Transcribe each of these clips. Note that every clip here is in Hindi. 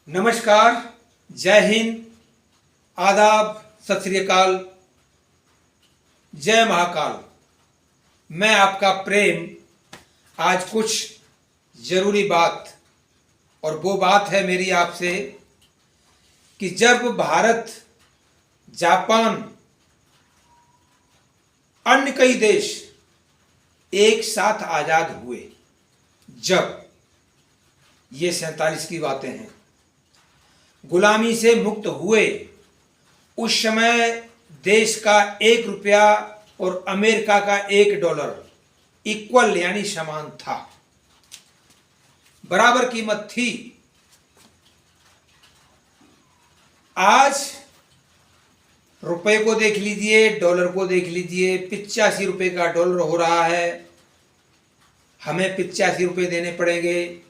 नमस्कार, जय हिंद, आदाब, सत श्री अकाल, जय महाकाल। मैं आपका प्रेम आज कुछ जरूरी बात, और वो बात है मेरी आपसे कि जब भारत, जापान, अन्य कई देश एक साथ आजाद हुए, जब ये 47 की बातें हैं, गुलामी से मुक्त हुए, उस समय देश का 1 रुपया और अमेरिका का $1 इक्वल यानी समान था, बराबर कीमत थी। आज रुपए को देख लीजिए, डॉलर को देख लीजिए, 85 रुपए का डॉलर हो रहा है। हमें 85 रुपए देने पड़ेंगे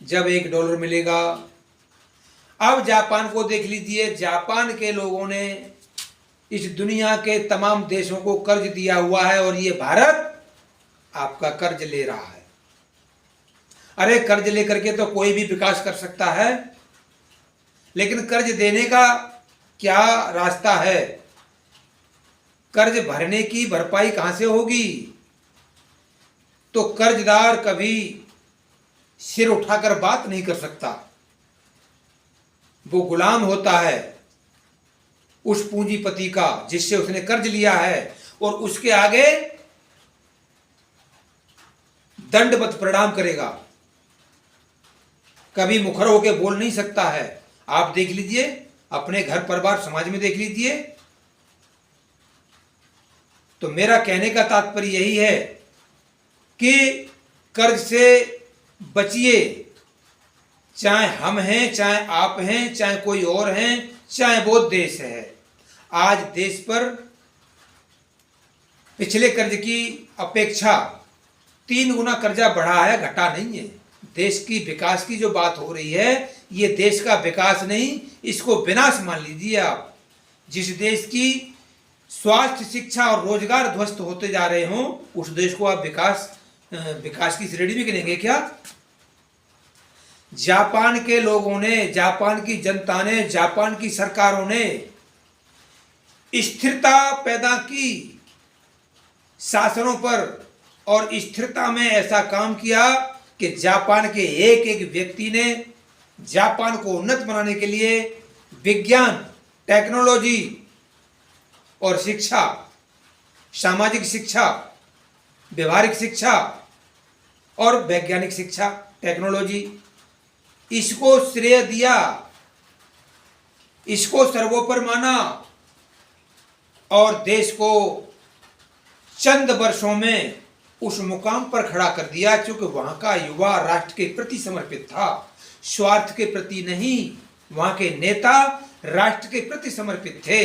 जब $1 मिलेगा। अब जापान को देख लीजिए, जापान के लोगों ने इस दुनिया के तमाम देशों को कर्ज दिया हुआ है और ये भारत आपका कर्ज ले रहा है। अरे कर्ज लेकर के तो कोई भी विकास कर सकता है, लेकिन कर्ज देने का क्या रास्ता है? कर्ज भरने की भरपाई कहां से होगी? तो कर्जदार कभी सिर उठाकर बात नहीं कर सकता, वो गुलाम होता है उस पूंजीपति का जिससे उसने कर्ज लिया है, और उसके आगे दंडवत प्रणाम करेगा, कभी मुखर होकर बोल नहीं सकता है। आप देख लीजिए, अपने घर परिवार समाज में देख लीजिए। तो मेरा कहने का तात्पर्य यही है कि कर्ज से बचिए, चाहे हम हैं, चाहे आप हैं, चाहे कोई और हैं, चाहे वो देश है। आज देश पर पिछले कर्ज की अपेक्षा 3 गुना कर्जा बढ़ा है, घटा नहीं है। देश की विकास की जो बात हो रही है, ये देश का विकास नहीं, इसको विनाश मान लीजिए आप। जिस देश की स्वास्थ्य, शिक्षा और रोजगार ध्वस्त होते जा रहे हों, उस देश को आप विकास की श्रेणी में गिनेंगे क्या? जापान के लोगों ने, जापान की जनता ने, जापान की सरकारों ने स्थिरता पैदा की शासनों पर, और स्थिरता में ऐसा काम किया कि जापान के एक एक व्यक्ति ने जापान को उन्नत बनाने के लिए विज्ञान, टेक्नोलॉजी और शिक्षा, सामाजिक शिक्षा, व्यवहारिक शिक्षा और वैज्ञानिक शिक्षा, टेक्नोलॉजी, इसको श्रेय दिया, इसको सर्वोपरि माना, और देश को चंद वर्षों में उस मुकाम पर खड़ा कर दिया, क्योंकि वहां का युवा राष्ट्र के प्रति समर्पित था, स्वार्थ के प्रति नहीं। वहां के नेता राष्ट्र के प्रति समर्पित थे,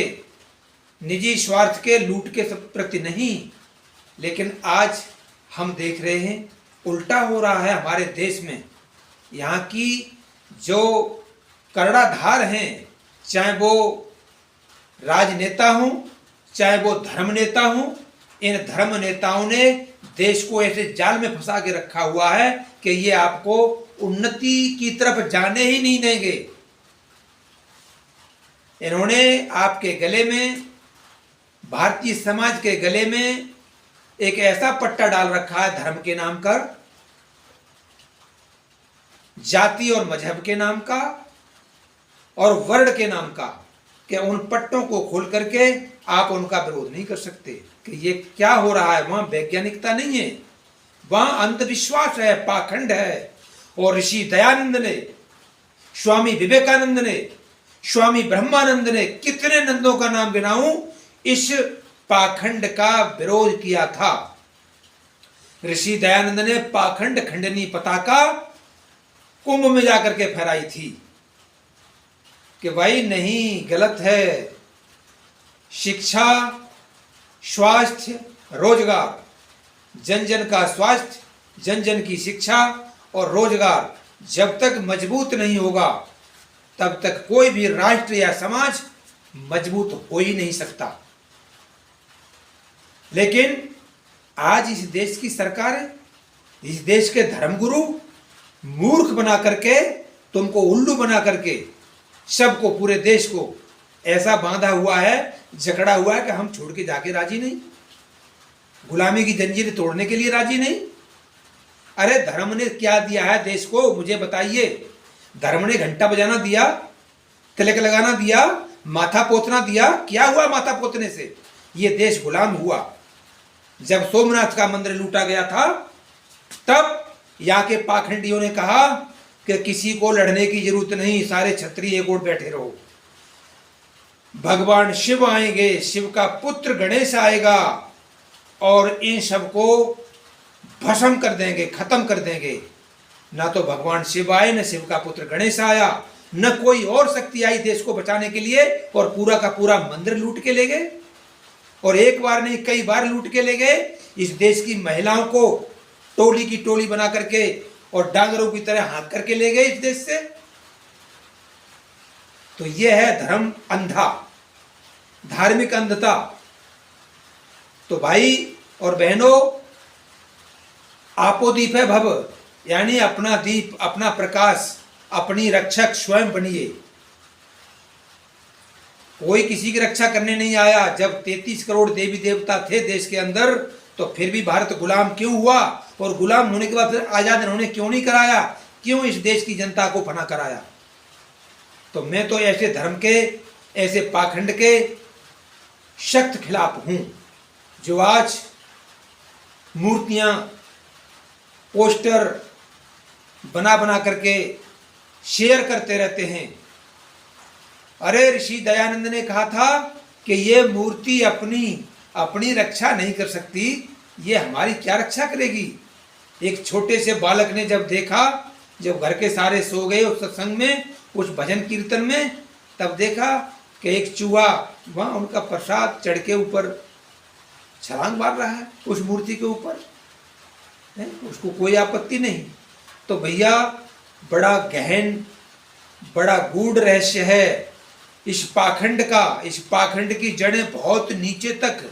निजी स्वार्थ के, लूट के प्रति नहीं। लेकिन आज हम देख रहे हैं उल्टा हो रहा है हमारे देश में। यहाँ की जो कर्णाधार हैं, चाहे वो राजनेता हों, चाहे वो धर्म नेता हों, इन धर्म नेताओं ने देश को ऐसे जाल में फंसा के रखा हुआ है कि ये आपको उन्नति की तरफ जाने ही नहीं देंगे। इन्होंने आपके गले में, भारतीय समाज के गले में एक ऐसा पट्टा डाल रखा है धर्म के नाम पर, जाति और मजहब के नाम का और वर्ण के नाम का, कि उन पट्टों को खोल करके आप उनका विरोध नहीं कर सकते। कि ये क्या हो रहा है? वहां वैज्ञानिकता नहीं है, वहां अंधविश्वास है, पाखंड है। और ऋषि दयानंद ने, स्वामी विवेकानंद ने, स्वामी ब्रह्मानंद ने, कितने नंदों का नाम गिनाऊं, इस पाखंड का विरोध किया था। ऋषि दयानंद ने पाखंड खंडनी पताका कुंभ में जाकर के फहराई थी कि भाई नहीं, गलत है। शिक्षा, स्वास्थ्य, रोजगार, जन जन का स्वास्थ्य, जन जन की शिक्षा और रोजगार जब तक मजबूत नहीं होगा, तब तक कोई भी राष्ट्र या समाज मजबूत हो ही नहीं सकता। लेकिन आज इस देश की सरकार, इस देश के धर्मगुरु मूर्ख बना करके तुमको उल्लू बना करके सबको, पूरे देश को ऐसा बांधा हुआ है, जकड़ा हुआ है कि हम छोड़ के जाके राजी नहीं, गुलामी की जंजीरें तोड़ने के लिए राजी नहीं। अरे धर्म ने क्या दिया है देश को, मुझे बताइए। धर्म ने घंटा बजाना दिया, तिलक लगाना दिया, माथा पोतना दिया। क्या हुआ माथा पोतने से? ये देश गुलाम हुआ। जब सोमनाथ का मंदिर लूटा गया था, तब यहाँ के पाखंडियों ने कहा कि किसी को लड़ने की जरूरत नहीं, सारे क्षत्रिय एक ओर बैठे रहो। भगवान शिव आएंगे, शिव का पुत्र गणेश आएगा और इन सबको भस्म कर देंगे, खत्म कर देंगे। ना तो भगवान शिव आए, न शिव का पुत्र गणेश आया, न कोई और शक्ति आई देश को बचाने के लिए, और पूरा का पूरा मंदिर लूट के ले गए। और एक बार नहीं, कई बार लूट के ले गए। इस देश की महिलाओं को टोली की टोली बना करके और डांगरों की तरह हाँक करके ले गए इस देश से। तो यह है धर्म अंधा, धार्मिक अंधता। तो भाई और बहनों, आपो दीपे भव, यानी अपना दीप, अपना प्रकाश, अपनी रक्षक स्वयं बनिए। कोई किसी की रक्षा करने नहीं आया। जब 33 करोड़ देवी देवता थे देश के अंदर, तो फिर भी भारत गुलाम क्यों हुआ? और गुलाम होने के बाद फिर आजाद इन्होंने क्यों नहीं कराया? क्यों इस देश की जनता को फना कराया? तो मैं तो ऐसे धर्म के, ऐसे पाखंड के सख्त खिलाफ हूं, जो आज मूर्तियां, पोस्टर बना बना करके शेयर करते रहते हैं। अरे ऋषि दयानंद ने कहा था कि ये मूर्ति अपनी रक्षा नहीं कर सकती, ये हमारी क्या रक्षा करेगी? एक छोटे से बालक ने जब देखा, जब घर के सारे सो गए उस सत्संग में, उस भजन कीर्तन में, तब देखा कि एक चूहा वहां उनका प्रसाद चढ़ के ऊपर छलांग मार रहा है उस मूर्ति के ऊपर, उसको कोई आपत्ति नहीं। तो भैया बड़ा गहन, बड़ा गूढ़ रहस्य है इस पाखंड का। इस पाखंड की जड़ें बहुत नीचे तक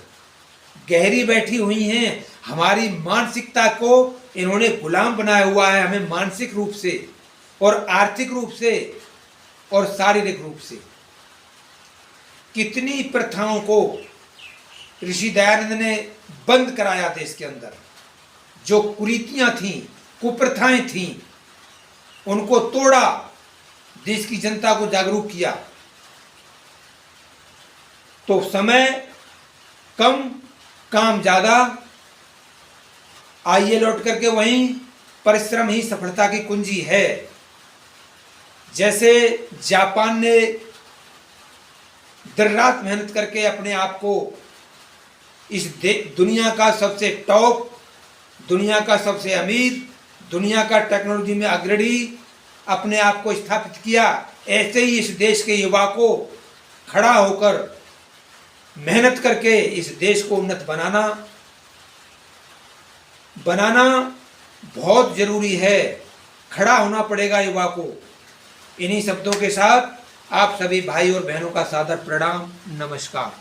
गहरी बैठी हुई हैं। हमारी मानसिकता को इन्होंने गुलाम बनाया हुआ है, हमें मानसिक रूप से और आर्थिक रूप से और शारीरिक रूप से। कितनी प्रथाओं को ऋषि दयानंद ने बंद कराया देश के अंदर। जो कुरीतियां थीं, कुप्रथाएं थीं, उनको तोड़ा, देश की जनता को जागरूक किया। तो समय कम, काम ज्यादा। आइए लौट करके वहीं, परिश्रम ही सफलता की कुंजी है। जैसे जापान ने दिन रात मेहनत करके अपने आप को इस दुनिया का सबसे टॉप, दुनिया का सबसे अमीर, दुनिया का टेक्नोलॉजी में अग्रणी अपने आप को स्थापित किया, ऐसे ही इस देश के युवा को खड़ा होकर मेहनत करके इस देश को उन्नत बनाना बहुत जरूरी है। खड़ा होना पड़ेगा युवा को। इन्हीं शब्दों के साथ आप सभी भाई और बहनों का सादर प्रणाम, नमस्कार।